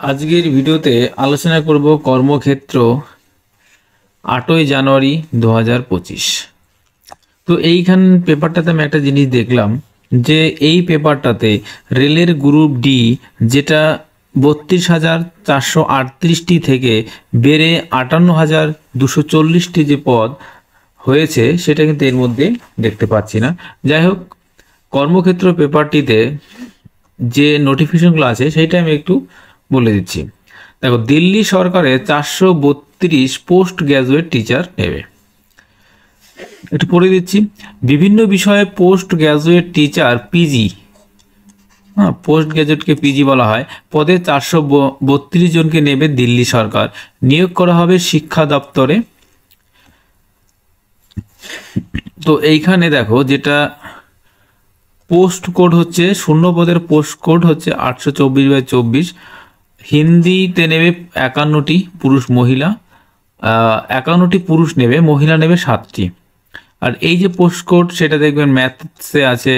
আজকের ভিডিওতে আলোচনা করব কর্মক্ষেত্র 8ই জানুয়ারি 2025। তো এইখান পেপারটাতে আমি একটা জিনিস দেখলাম যে এই পেপারটাতে রেলের গ্রুপ ডি যেটা 32,438টি থেকে বেড়ে 58,240টি যে পদ হয়েছে সেটা কিন্তু এর মধ্যে দেখতে পাচ্ছি না। যাই হোক, কর্মক্ষেত্র পেপারটিতে যে নোটিফিকেশনগুলো আছে সেইটা আমি একটু বলে দিচ্ছি। দেখো, দিল্লি সরকারের 432 পোস্ট গ্র্যাজুয়েট টিচার নেবে। একটু পড়ে দিচ্ছি। বিভিন্ন বিষয়ে post graduate teacher PG, post গ্র্যাজুয়েটকে পিজি বলা হয়, পদে 432 জনকে নেবে দিল্লি সরকার। নিয়োগ করা হবে শিক্ষা দপ্তরে। তো এইখানে দেখো, যেটা পোস্ট কোড হচ্ছে, শূন্য পদের পোস্ট কোড হচ্ছে 824/24। হিন্দিতে নেবে 51টি, পুরুষ মহিলা 51টি পুরুষ নেবে, মহিলা নেবে 7টি। আর এই যে পোস্ট কোড সেটা দেখবেন ম্যাথসে আছে,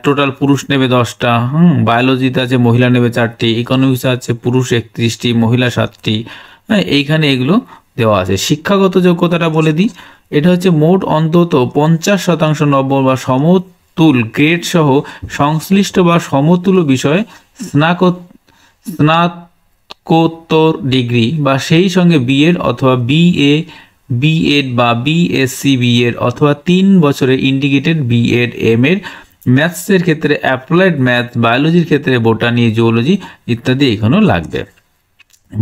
টোটাল পুরুষ নেবে 10টা, বায়োলজিতে আছে মহিলা নেবে 4টি, ইকোনমিক্সে আছে পুরুষ 31টি, মহিলা 7টি। হ্যাঁ, এইখানে এগুলো দেওয়া আছে। শিক্ষাগত যোগ্যতাটা বলে দিই, এটা হচ্ছে মোট অন্তত 50% নম্বর বা সমতুল গ্রেড সহ সংশ্লিষ্ট বা সমতুল্য বিষয়ে স্নাতকোত্তর ডিগ্রি বা সেই সঙ্গে বিএড অথবা বিএড বা বিএসসি বিএড অথবা 3 বছরের ইন্টিগ্রেটেড বিএড এম এর, ম্যাথসের ক্ষেত্রে অ্যাপ্লাইড ম্যাথ, বায়োলজির ক্ষেত্রে বোটানি, জিওলজি ইত্যাদি এখানেও লাগবে।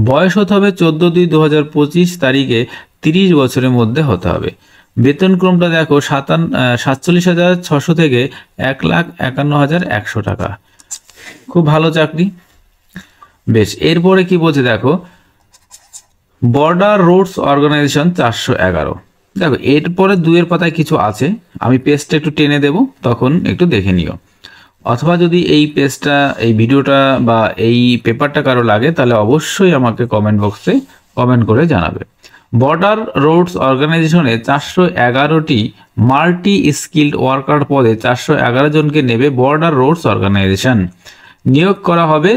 বয়স হতে হবে 14/2/2025 তারিখে 30 বছরের মধ্যে হতে হবে। বেতনক্রমটা দেখো, 47,600 থেকে 1,51,100 টাকা। খুব ভালো চাকরি। বেশ, এরপরে কি বলছে দেখো, বর্ডার রোডস অর্গানাইজেশন 411। দেখো, এরপরে 2-এর পাতায় কিছু আছে, আমি পেজটা একটু টেনে দেব, তখন একটু দেখে নিও। অথবা যদি এই পেজটা, এই ভিডিওটা বা এই পেপারটা কারো লাগে তাহলে অবশ্যই আমাকে কমেন্ট বক্সে কমেন্ট করে জানাবে। বর্ডার রোডস অর্গানাইজেশনে 411টি মাল্টি স্কিল্ড ওয়ার্কার পদে 411 জনকে নেবে বর্ডার রোডস অর্গানাইজেশন। নিয়োগ করা হবে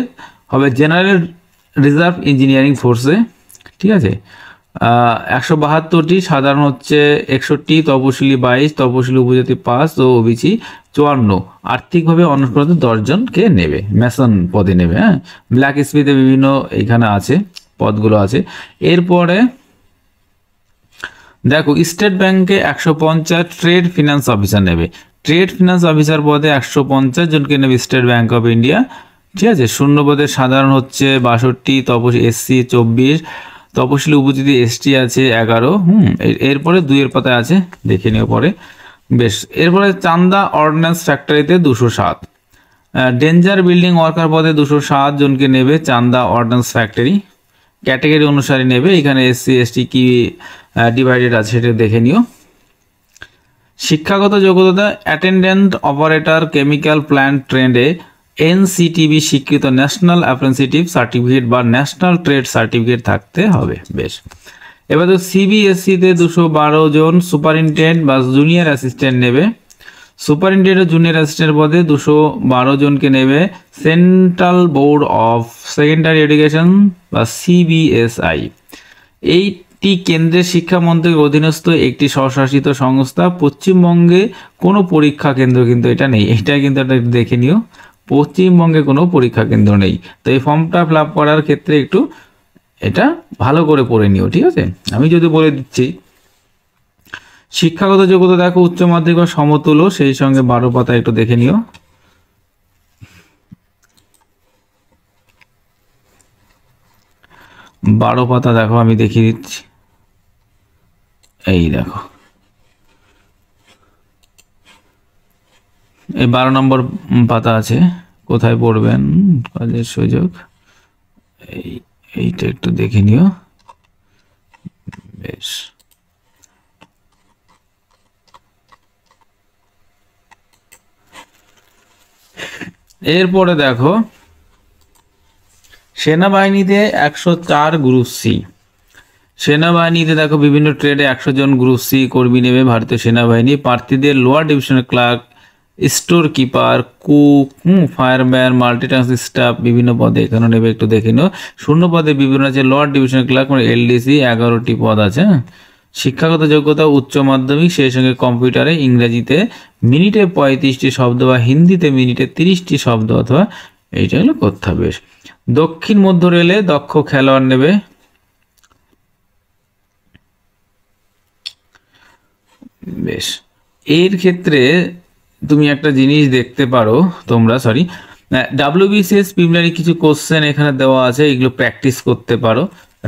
জেনারেল রিজার্ভ ইঞ্জিনিয়ারিং ফোর্সে। ঠিক আছে, 172টি, সাধারণ হচ্ছে 61, তপশিলি 22, তপশিলি উপজাতি 5 ও ওবিসি 54। আর্থিকভাবে অনুপ্রাণিত 10 জনকে নেবে, মেসন পদে নেবে। হ্যাঁ, ব্ল্যাক স্মিথে বিভিন্ন এখানে আছে, পদগুলো আছে। এরপরে দেখো, স্টেট ব্যাংকে 150 ট্রেড ফিনান্স অফিসার নেবে। ট্রেড ফিনান্স অফিসার পদে 150 জনকে নেবে স্টেট ব্যাংক অফ ইন্ডিয়া। ঠিক আছে, শূন্য পদে সাধারণ হচ্ছে 62, তপশিলি এসসি 24, তপশিলি উপজাতি এসটি আছে 11। এরপরে 2-এর পাতায় আছে, দেখে নিও পরে। বেশ, এরপরে চান্দা অর্ডিন্যান্স ফ্যাক্টরিতে 207, ডেঞ্জার বিল্ডিং ওয়ার্কার পদে 207 জনকে নেবে চান্দা অর্ডিন্যান্স ফ্যাক্টরি। ক্যাটাগরি অনুসারে নেবে, এখানে এসসি এসটি কি ডিভাইডেড আছে সেটা দেখে নিও। শিক্ষাগত যোগ্যতা অ্যাটেন্ডেন্ট অপারেটর কেমিক্যাল প্ল্যান্ট ট্রেডে এনসিটিবি স্বীকৃত ন্যাশনাল অ্যাপ্রেন্টিসশিপ সার্টিফিকেট বা ন্যাশনাল ট্রেড সার্টিফিকেট থাকতে হবে। বেশ, এবার তো সিবিএসসিতে 212 জন সুপারিনটেন্ডেন্ট বা জুনিয়র অ্যাসিস্ট্যান্ট নেবে। সুপারিনটেন্ডেন্ট ও জুনিয়র অ্যাসিস্ট্যান্ট পদে 212 জনকে নেবে central board of secondary education বা সিবিএসআই। এইটি কেন্দ্রের শিক্ষা মন্ত্রকের অধীনস্থ একটি স্বশাসিত সংস্থা। পশ্চিমবঙ্গে কোনো পরীক্ষা কেন্দ্র কিন্তু এটা নেই, এটা কিন্তু একটা দেখে নিও, পশ্চিমবঙ্গে কোনো পরীক্ষা কেন্দ্র নেই। তো এই ফর্মটা ফিল আপ করার ক্ষেত্রে একটু এটা ভালো করে পড়ে নিও। ঠিক আছে, আমি যদি বলে দিচ্ছি, শিক্ষাগত যোগ্যতা দেখো, উচ্চ মাধ্যমিক বা সমতুল্য, সেই সঙ্গে 12 পাতা একটু দেখে নিও। বারো পাতা দেখো, আমি দেখিয়ে দিচ্ছি। এই দেখো, এই 12 নম্বর পাতা আছে, কোথায় পড়বেন, কাজের সুযোগ, এইটা একটু দেখে নিও। বেশ, এরপরে দেখো, সেনাবাহিনীতে 104 গ্রুপ সি। সেনাবাহিনীতে দেখো, বিভিন্ন ট্রেডে 100 জন গ্রুপ সি কর্মী নেবে ভারতীয় সেনাবাহিনী। প্রার্থীদের লোয়ার ডিভিশনের clerk store keeper, cook, fireman, multitask staff বিভিন্ন পদে এখানে নেবে, একটু দেখে নিও। শূন্য পদে বিভিন্ন আছে, লর্ড ডিভিশন ক্লার্ক মানে এলডিসি 11টি পদ আছে। শিক্ষাগত যোগ্যতা উচ্চ মাধ্যমিক, সেই সঙ্গে কম্পিউটারে ইংরেজিতে মিনিটে 35টি শব্দ বা হিন্দিতে মিনিটে 30টি শব্দ অথবা এইটা হলো করতে হবে। দক্ষিণ মধ্য রেলে দক্ষ খেলোয়াড় নেবে। বেশ, এর ক্ষেত্রে তুমি একটা জিনিস দেখতে পারো তোমরা, সরি, ডাব্লিউবিসিএস প্রিলিমিনারি কিছু কোশ্চেন এখানে দেওয়া আছে, এগুলো প্র্যাকটিস করতে পারো।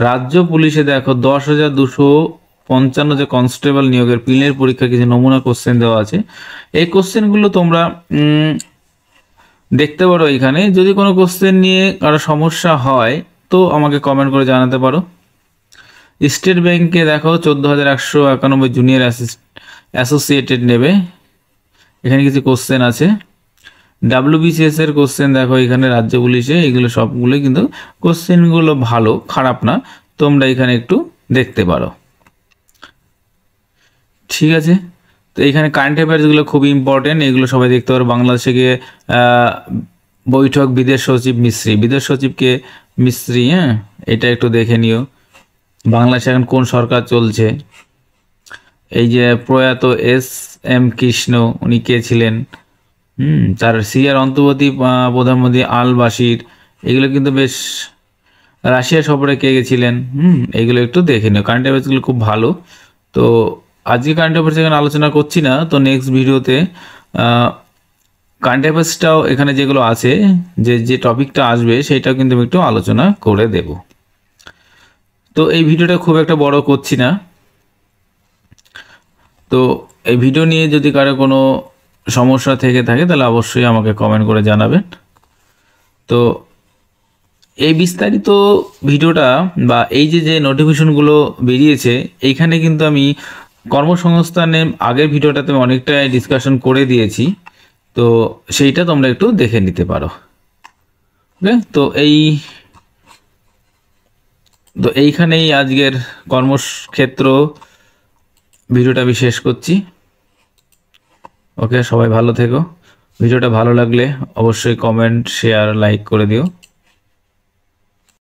রাজ্য পুলিশে দেখো 10,255 যে কনস্টেবল নিয়োগের প্রিলিমিনারি পরীক্ষা কিছু নমুনা কোশ্চেন দেওয়া আছে। এই কোশ্চেনগুলো তোমরা দেখতে পারো। এখানে যদি কোনো কোশ্চেন নিয়ে কারো সমস্যা হয় তো আমাকে কমেন্ট করে জানাতে পারো। স্টেট ব্যাংকে দেখো 14,191 জুনিয়র অ্যাসোসিয়েটেড নেবে, এখানে কিছু কোশ্চেন আছে। ডাব্লিউবিসিএস এর কোশ্চেন দেখো এখানে রাজ্য পুলিশে, এগুলো সবগুলো কিন্তু কোশ্চেনগুলো ভালো, খারাপ না, তোমরা এখানে একটু দেখতে পারো। ঠিক আছে, তো এখানে কারেন্ট অ্যাফেয়ার্সগুলো খুবই ইম্পর্টেন্ট, এগুলো সবাই দেখতে পারো। বাংলাদেশে গিয়ে বৈঠক বিদেশ সচিব মিস্ত্রি, বিদেশ সচিবকে মিস্ত্রি, হ্যাঁ এটা একটু দেখে নিও। বাংলাদেশে এখন কোন সরকার চলছে, এই যে প্রয়াত এস.এম. কৃষ্ণ উনি কে ছিলেন, তার সিরিয়ার অন্তর্বর্তী প্রধানমন্ত্রী আল বাশির, এগুলো কিন্তু বেশ, রাশিয়া সফরে কে গেছিলেন, এইগুলো একটু দেখে নিও। কারেন্ট অ্যাফেয়ার্সগুলো খুব ভালো। তো আজকে কারেন্ট অ্যাফেয়ার্স এখানে আলোচনা করছি না, তো নেক্সট ভিডিওতে কারেন্ট অ্যাফেয়ার্সটাও এখানে যেগুলো আছে, যে টপিকটা আসবে সেটাও কিন্তু আমি একটু আলোচনা করে দেব। তো এই ভিডিওটা খুব একটা বড় করছি না। তো এই ভিডিও নিয়ে যদি কারো কোনো সমস্যা থেকে থাকে তাহলে অবশ্যই আমাকে কমেন্ট করে জানাবেন। তো এই বিস্তারিত ভিডিওটা বা এই যে নোটিফিকেশনগুলো বেরিয়েছে, এইখানে কিন্তু আমি কর্মসংস্থানে আগের ভিডিওটাতে অনেকটাই ডিসকাশন করে দিয়েছি, তো সেইটা তোমরা একটু দেখে নিতে পারো। ওকে, তো এইখানেই আজকের কর্মক্ষেত্র ভিডিওটা আমি শেষ করছি। ওকে, সবাই ভালো থেকো। ভিডিওটা ভালো লাগলে অবশ্যই কমেন্ট, শেয়ার, লাইক করে দিও।